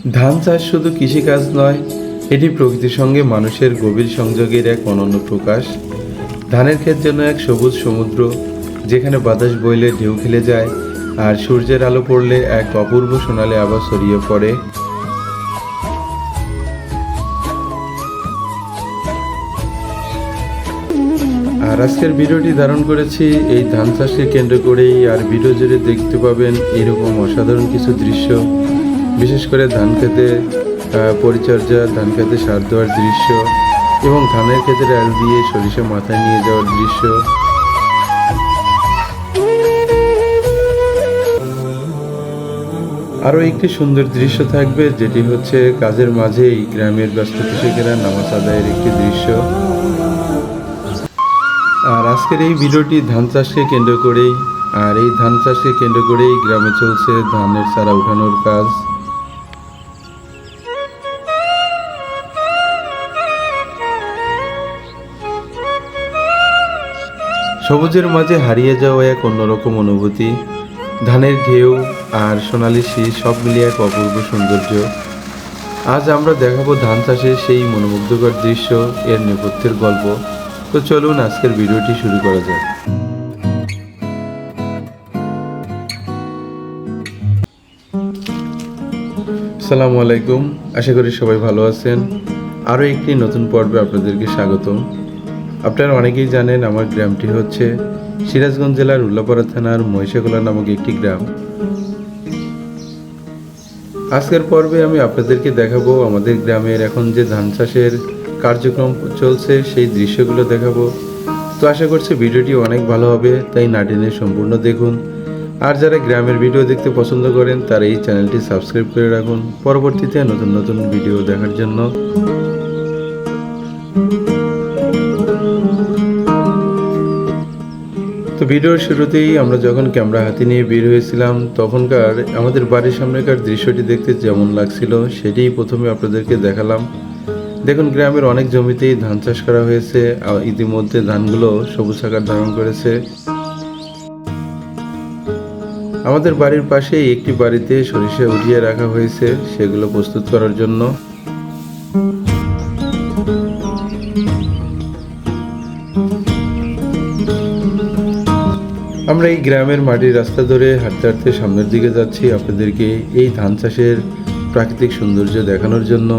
ধান চাষ শুধু কৃষিকাজ নয়, এটি প্রকৃতির সঙ্গে মানুষের গভীর সংযোগের এক অনন্য প্রকাশ। ধানের ক্ষেত যেন এক সবুজ সমুদ্র, যেখানে বাতাস বইলে ঢেউ খেলে যায় আর সূর্যের আলো পড়লে এক অপূর্ব সোনালি আভা ছড়িয়ে পড়ে। আর আজকের ভিডিওটি ধারণ করেছি এই ধান চাষকে কেন্দ্র করেই। আর ভিডিও জুড়ে দেখতে পাবেন এরকম অসাধারণ কিছু দৃশ্য, বিশেষ করে ধান খেতে পরিচর্যা, ধান খেতে সার দেওয়ার দৃশ্য এবং ধানের ক্ষেতে আল দিয়ে সরিষা মাথায় নিয়ে যাওয়ার দৃশ্য। আরও একটি সুন্দর দৃশ্য থাকবে, যেটি হচ্ছে কাজের মাঝেই গ্রামের ব্যস্ত কৃষকেরা নামাজ আদায়ের একটি দৃশ্য। আর আজকের এই ভিডিওটি ধান চাষকে কেন্দ্র করেই। আর এই ধান চাষকে কেন্দ্র করেই গ্রামে চলছে ধানের চারা উঠানোর কাজ। সবুজের মাঝে হারিয়ে যাওয়া এক অন্যরকম অনুভূতি। ধানের ঢেউ আর সোনালি শীষ সব মিলিয়ে এক অপূর্ব সৌন্দর্য। আজ আমরা দেখাবো ধান চাষের সেই মনোমুগ্ধকর দৃশ্য, এর নেপথ্যের গল্প। তো চলুন আজকের ভিডিওটি শুরু করা যাক। আসসালামু আলাইকুম, আশা করি সবাই ভালো আছেন। আরও একটি নতুন পর্বে আপনাদেরকে স্বাগতম। আপনারা অনেকেই জানেন আমার গ্রামটি হচ্ছে সিরাজগঞ্জ জেলার উল্লাপাড়া থানার মহিষাখোলা নামক একটি গ্রাম। আজকের পর্বে আমি আপনাদেরকে দেখাবো আমাদের গ্রামের এখন যে ধান চাষের কার্যক্রম চলছে সেই দৃশ্যগুলো দেখাবো। তো আশা করছি ভিডিওটি অনেক ভালো হবে, তাই না টেনে সম্পূর্ণ দেখুন। আর যারা গ্রামের ভিডিও দেখতে পছন্দ করেন তারা এই চ্যানেলটি সাবস্ক্রাইব করে রাখুন পরবর্তীতে নতুন নতুন ভিডিও দেখার জন্য। তো ভিডিওর শুরুতেই আমরা যখন ক্যামেরা হাতে নিয়ে বের হয়েছিলাম, তখনকার আমাদের বাড়ির সামনেকার দৃশ্যটি দেখতে যেমন লাগছিল সেটিই প্রথমে আপনাদেরকে দেখালাম। দেখুন, গ্রামের অনেক জমিতেই ধান চাষ করা হয়েছে। ইতিমধ্যে ধানগুলো সবুজ আকার ধারণ করেছে। আমাদের বাড়ির পাশেই একটি বাড়িতে সরিষা উঠিয়ে রাখা হয়েছে, সেগুলো প্রস্তুত করার জন্য। আমরা এই গ্রামের মাটির রাস্তা ধরে হাঁটতে হাঁটতে সামনের দিকে যাচ্ছি আপনাদেরকে এই ধান চাষের প্রাকৃতিক সৌন্দর্য দেখানোর জন্য।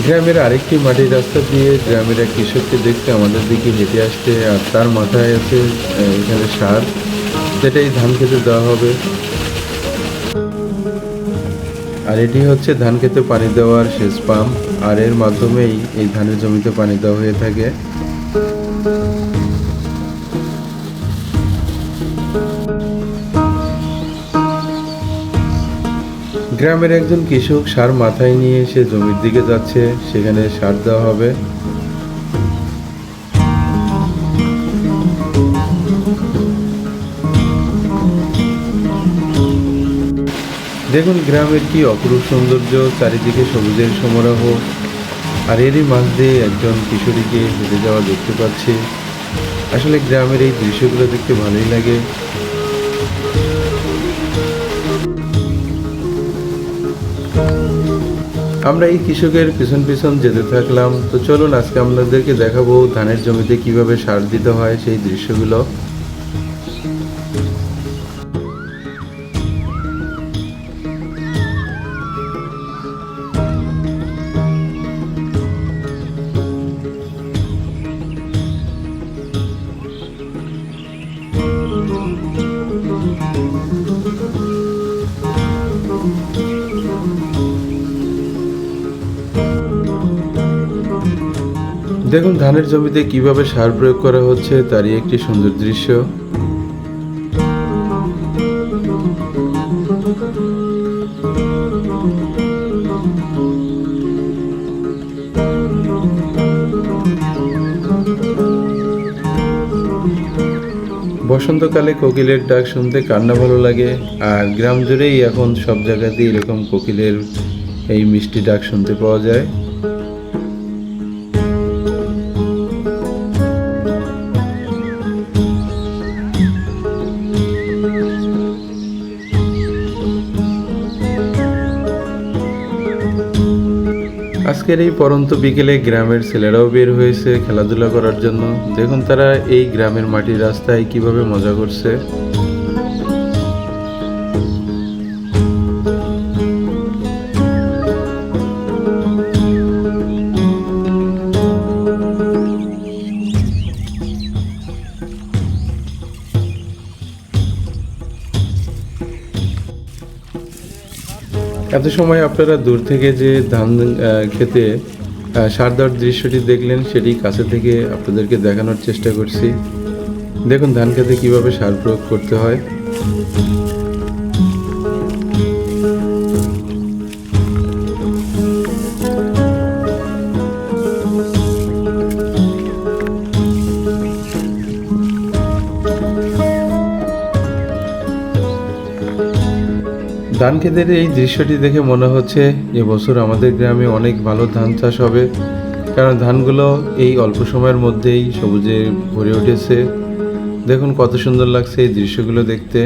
গ্রামের আরেকটি মাটির রাস্তা দিয়ে গ্রামের এক কৃষককে দেখতে আমাদের দিকে হেঁটে আসছে। আর তার মাথায় আছে এখানে সার, যেটা এই ধান খেতে দেওয়া হবে। আর এটি হচ্ছে ধান খেতে পানি দেওয়ার সেচ পাম্প, আর এর মাধ্যমেই এই ধানের জমিতে পানি দেওয়া হয়ে থাকে। গ্রামের একজন কৃষক সার মাথায় নিয়ে এসে জমির দিকে যাচ্ছে, সেখানে সার দেওয়া হবে। দেখুন গ্রামের কি অপরূপ সৌন্দর্য, চারিদিকে সবুজের সমারোহ। আর এরই মাঝ দিয়ে একজন কিশোরীকে হেঁটে যাওয়া দেখতে পাচ্ছি। আসলে গ্রামের এই দৃশ্যগুলো দেখতে ভালোই লাগে। আমরা এই কৃষকের পিছন পিছন যেতে থাকলাম। তো চলুন আজকে আপনাদেরকে দেখাবো ধানের জমিতে কিভাবে সার দিতে হয় সেই দৃশ্যগুলো। দেখুন ধানের জমিতে কিভাবে সার প্রয়োগ করা হচ্ছে তারই একটি সুন্দর দৃশ্য। বসন্তকালে কোকিলের ডাক শুনতে কার না ভালো লাগে। আর গ্রাম জুড়েই এখন সব জায়গাতেই এরকম কোকিলের এই মিষ্টি ডাক শুনতে পাওয়া যায়। আজকের এই পরন্ত বিকেলে গ্রামের ছেলেরাও বের হয়েছে খেলাধুলা করার জন্য। দেখুন তারা এই গ্রামের মাটির রাস্তায় কিভাবে মজা করছে। এত সময় আপনারা দূর থেকে যে ধান খেতে সার দেওয়ার দৃশ্যটি দেখলেন, সেটি কাছে থেকে আপনাদেরকে দেখানোর চেষ্টা করছি। দেখুন ধান খেতে কিভাবে সার প্রয়োগ করতে হয়। ধান ক্ষেতের এই দৃশ্যটি দেখে মনে হচ্ছে এবছর আমাদের গ্রামে অনেক ভালো ধান চাষ হবে, কারণ ধানগুলো এই অল্প সময়ের মধ্যেই সবুজে ভরে উঠেছে। দেখুন কত সুন্দর লাগছে এই দৃশ্যগুলো দেখতে।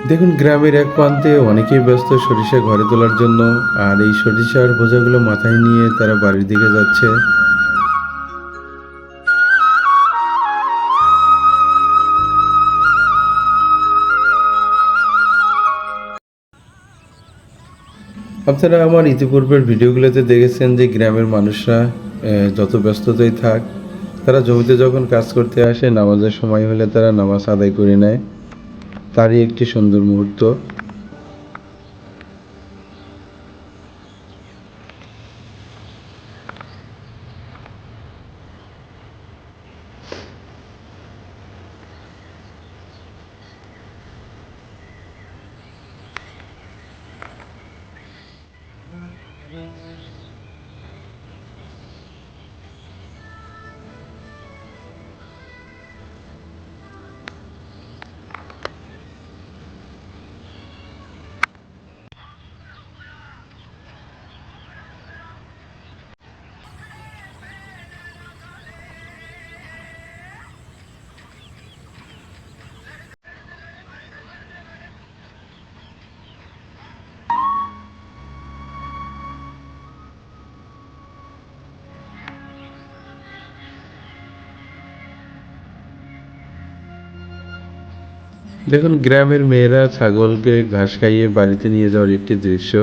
দেখুন গ্রামের এক প্রান্তে অনেকেই ব্যস্ত সরিষা ঘরে তোলার জন্য, আর এই সরিষার বোঝাগুলো মাথায় নিয়ে তারা বাড়ির দিকে যাচ্ছে। আপনারা আমার ইতিপূর্বের ভিডিওগুলোতে দেখেছেন যে গ্রামের মানুষরা যত ব্যস্ততাই থাক, তারা জমিতে যখন কাজ করতে আসে নামাজের সময় হলে তারা নামাজ আদায় করে নেয়। তারই একটি সুন্দর মুহূর্ত। দেখুন গ্রামের মেয়েরা ছাগলকে ঘাস খাইয়ে বাড়িতে নিয়ে যাওয়ার একটি দৃশ্য।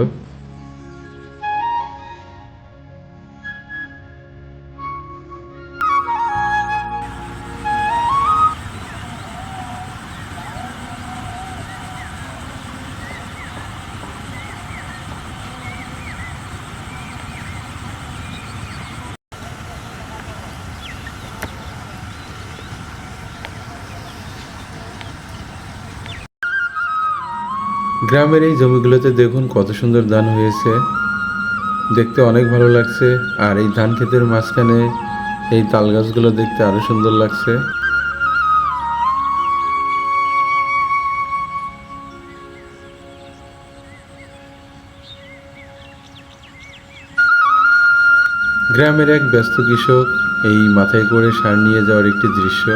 গ্রামের এই জমিগুলোতে দেখুন কত সুন্দর ধান হয়েছে, দেখতে অনেক ভালো লাগছে। আর এই ধান ক্ষেতের মাঝখানে এই তাল গাছগুলো দেখতে আরো সুন্দর লাগছে। গ্রামের এক ব্যস্ত কৃষক এই মাথায় করে সার নিয়ে যাওয়ার একটি দৃশ্য।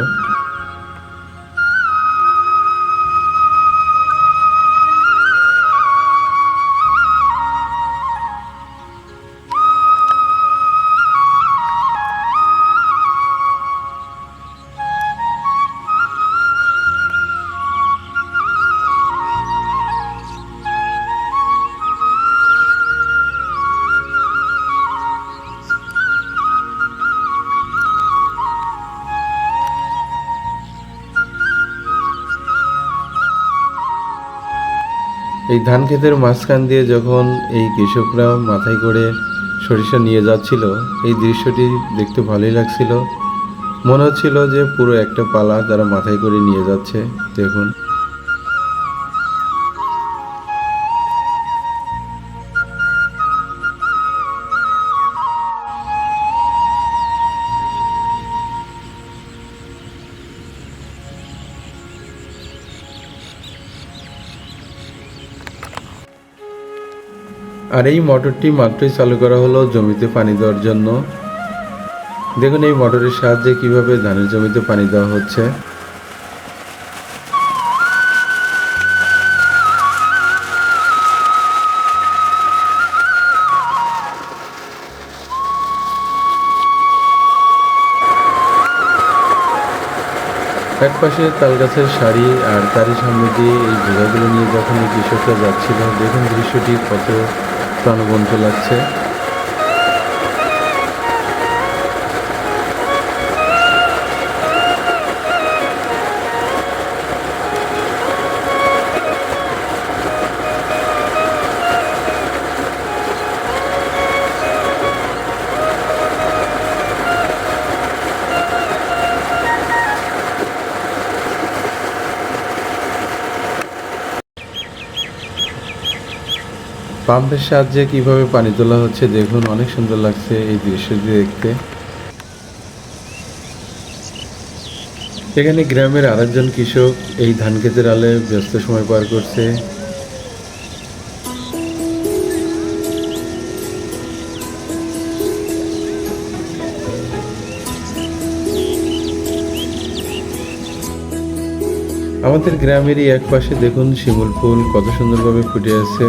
এই ধান ক্ষেতের মাঝখান দিয়ে যখন এই কৃষকরা মাথায় করে সরিষা নিয়ে যাচ্ছিল, এই দৃশ্যটি দেখতে ভালোই লাগছিল। মনে হচ্ছিল যে পুরো একটা পালা তারা মাথায় করে নিয়ে যাচ্ছে। দেখুন, আর এই মোটরটি মাত্রই চালু করা হলো জমিতে পানি দেওয়ার জন্য। দেখুন এই মোটরের সাহায্যে কিভাবে ধানের জমিতে পানি দেওয়া হচ্ছে। এক পাশে তাল গাছের সারি আর তারই সামনে দিয়ে এই বোঝাগুলো নিয়ে যখন এই কৃষকরা যাচ্ছিল, দেখুন দৃশ্যটি কত প্রাণবন্ত লাগছে। পাম্পের সাহায্যে কিভাবে পানি তোলা হচ্ছে দেখুন, অনেক সুন্দর লাগছে এই দৃশ্যটি দেখতে। এখানে গ্রামের আরেকজন কৃষক এই ধান ক্ষেতের আলে ব্যস্ত সময় পার করছে। আমাদের গ্রামেরই এক পাশে দেখুন শিমুল ফুল কত সুন্দরভাবে ফুটে আছে।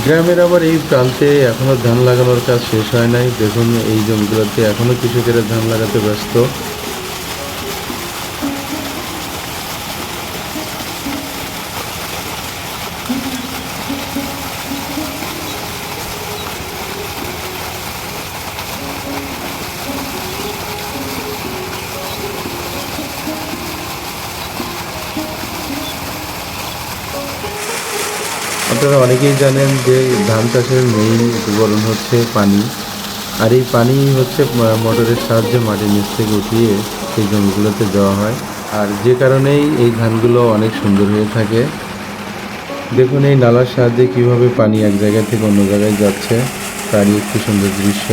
গ্রামের আবার এই প্রান্তে এখনো ধান লাগানোর কাজ শেষ হয় নাই। দেখুন এই জমিগুলোতে এখনো কৃষকেরা ধান লাগাতে ব্যস্ত। আপনারা অনেকেই জানেন যে ধান চাষের মেইন উপকরণ হচ্ছে পানি, আর এই পানি হচ্ছে মোটরের সাহায্যে মাটির নিচ থেকে উঠিয়ে সেই জমিগুলোতে দেওয়া হয়, আর যে কারণেই এই ধানগুলো অনেক সুন্দর হয়ে থাকে। দেখুন এই নালার সাহায্যে কিভাবে পানি এক জায়গা থেকে অন্য জায়গায় যাচ্ছে, তারই একটি সুন্দর দৃশ্য।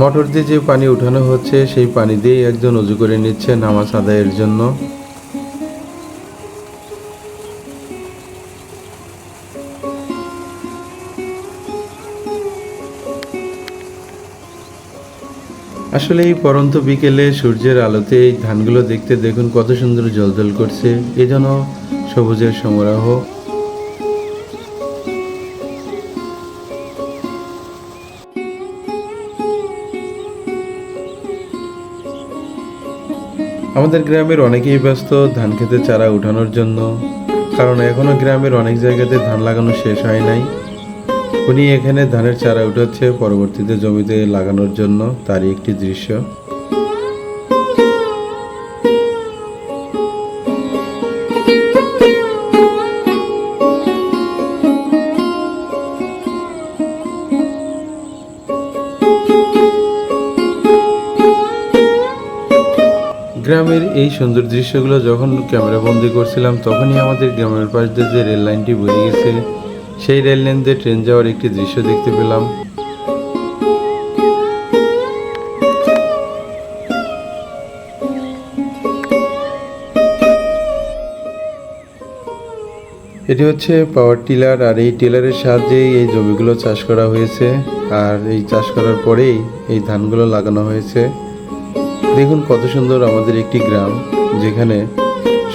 মোটর দিয়ে যে পানি উঠানো হচ্ছে সেই পানি দিয়েই একজন উজু করে নিচ্ছে নামাজ আদায়ের জন্য। আসলে এই পরন্ত বিকেলে সূর্যের আলোতে এই ধানগুলো দেখতে দেখুন কত সুন্দর জ্বলজ্বল করছে, এ যেন সবুজের সমারোহ। আমাদের গ্রামের অনেকেই ব্যস্ত ধান খেতে চারা উঠানোর জন্য, কারণ এখনো গ্রামের অনেক জায়গাতে ধান লাগানো শেষ হয় নাই। উনি এখানে ধানের চারা উঠাচ্ছে পরবর্তীতে জমিতে লাগানোর জন্য, তারই একটি দৃশ্য। গ্রামের এই সুন্দর দৃশ্যগুলো যখন ক্যামেরা বন্দি করছিলাম, তখনই আমাদের গ্রামের পাশ দিয়ে যে রেল লাইনটি বয়ে গেছে, সেই রেল লাইন দিয়ে ট্রেন যাওয়ার একটি দৃশ্য দেখতে পেলাম। এটি হচ্ছে পাওয়ার টিলার, আর এই টিলারের সাহায্যেই এই জমিগুলো চাষ করা হয়েছে, আর এই চাষ করার পরেই এই ধানগুলো লাগানো হয়েছে। দেখুন কত সুন্দর আমাদের একটি গ্রাম, যেখানে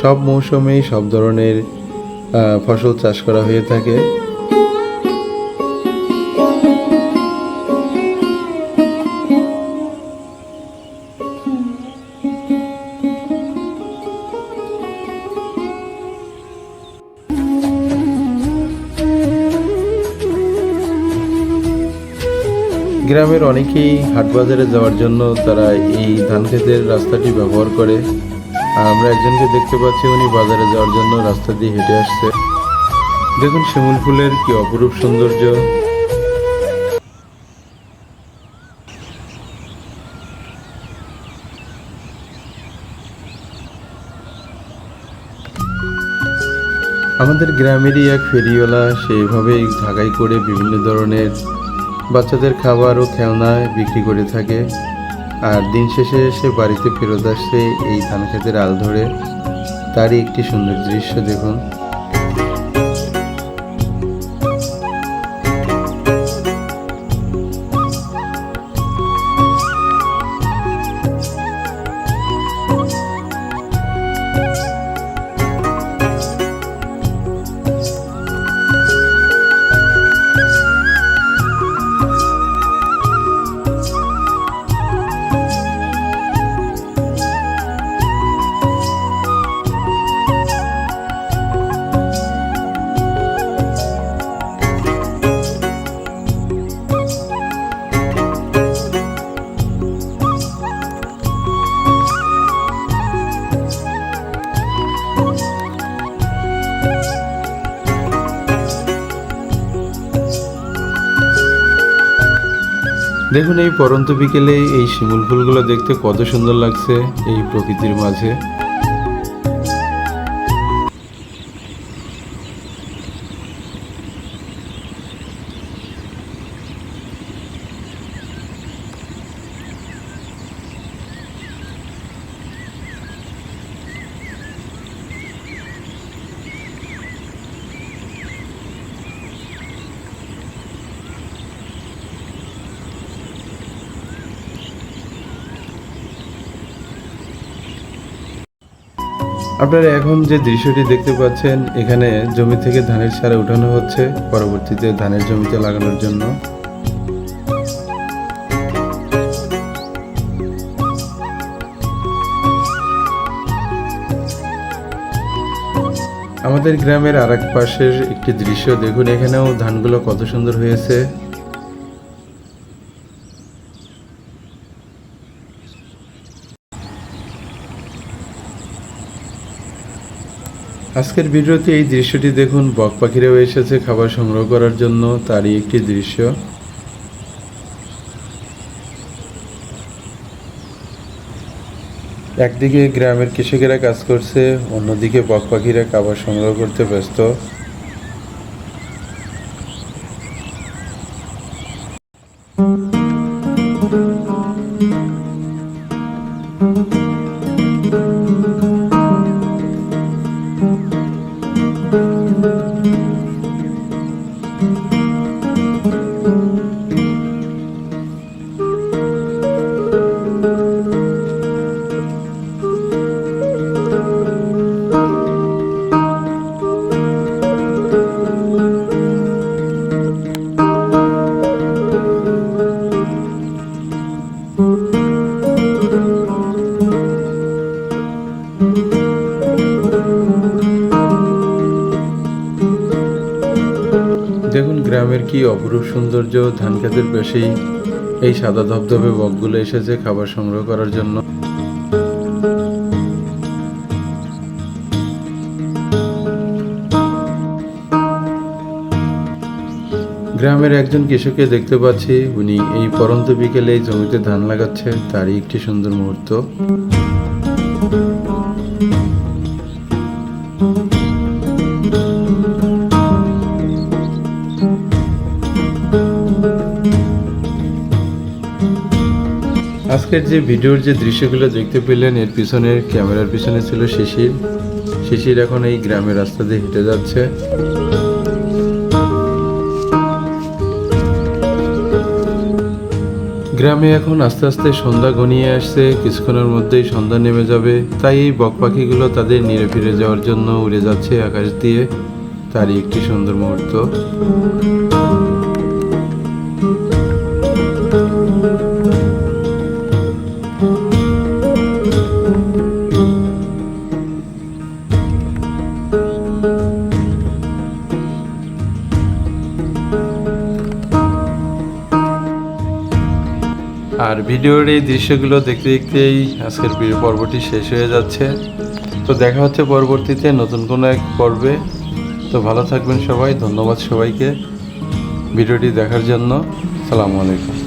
সব মৌসুমেই সব ধরনের ফসল চাষ করা হয়ে থাকে। গ্রামের অনেকেই হাট বাজারে যাওয়ার জন্য তারা এই ধান ক্ষেতের রাস্তাটি ব্যবহার করে। আর আমরা একজনকে দেখতে পাচ্ছি, উনি বাজারে যাওয়ার জন্য রাস্তা দিয়ে হেঁটে আসছে। দেখুন শিমুল ফুলের কি অপরূপ সৌন্দর্য। আমাদের গ্রামেরই এক ফেরিওয়ালা সেইভাবেই ঢাকাই করে বিভিন্ন ধরনের বাচ্চাদের খাবার ও খেলনা বিক্রি করে থাকে। আর দিন শেষে সে বাড়িতে ফেরত আসছে এই ধান ক্ষেতের আল ধরে। তারই একটি সুন্দর দৃশ্য দেখুন। দেখুন এই পরন্ত বিকেলে এই শিমুল ফুলগুলো দেখতে কত সুন্দর লাগছে এই প্রকৃতির মাঝে। আপনারা এখন যে দৃশ্যটি দেখতে পাচ্ছেন, এখানে জমি থেকে ধানের চারা উঠানো হচ্ছে পরবর্তীতে ধানের জমিতে লাগানোর জন্য। আমাদের গ্রামের আরেক পাশের একটি দৃশ্য দেখুন, এখানেও ধানগুলো কত সুন্দর হয়েছে। আজকের ভিডিওতে এই দৃশ্যটি দেখুন, বক পাখিরাও এসেছে খাবার সংগ্রহ করার জন্য, তারই একটি দৃশ্য। একদিকে গ্রামের কৃষকেরা কাজ করছে, অন্যদিকে বক পাখিরা খাবার সংগ্রহ করতে ব্যস্ত। দেখুন গ্রামের কি অপরূপ সৌন্দর্য। ধান ক্ষেতের পাশেই এই সাদা ধবধবে বকগুলো এসেছে খাবার সংগ্রহ করার জন্য। গ্রামের একজন কৃষককে দেখতে পাচ্ছি, উনি এই পরন্ত বিকেলে এই জমিতে ধান লাগাচ্ছে, তারই একটি সুন্দর মুহূর্ত। আজকের যে ভিডিওর যে দৃশ্যগুলো দেখতে পেলেন, এর পিছনের ক্যামেরার পিছনে ছিল শিশির। শিশির এখন এই গ্রামের রাস্তা দিয়ে হেঁটে যাচ্ছে। গ্রামে এখন আস্তে আস্তে সন্ধ্যা ঘনিয়ে আসছে, কিছুক্ষণের মধ্যেই সন্ধ্যা নেমে যাবে। তাই এই বক পাখিগুলো তাদের নিরে ফিরে যাওয়ার জন্য উড়ে যাচ্ছে আকাশ দিয়ে, তারই একটি সুন্দর মুহূর্ত। ভিডিওর এই দৃশ্যগুলো দেখতে দেখতেই আজকের পর্বটি শেষ হয়ে যাচ্ছে। তো দেখা হচ্ছে পরবর্তীতে নতুন কোনো এক পর্বে। তো ভালো থাকবেন সবাই, ধন্যবাদ সবাইকে ভিডিওটি দেখার জন্য। আসসালামু আলাইকুম।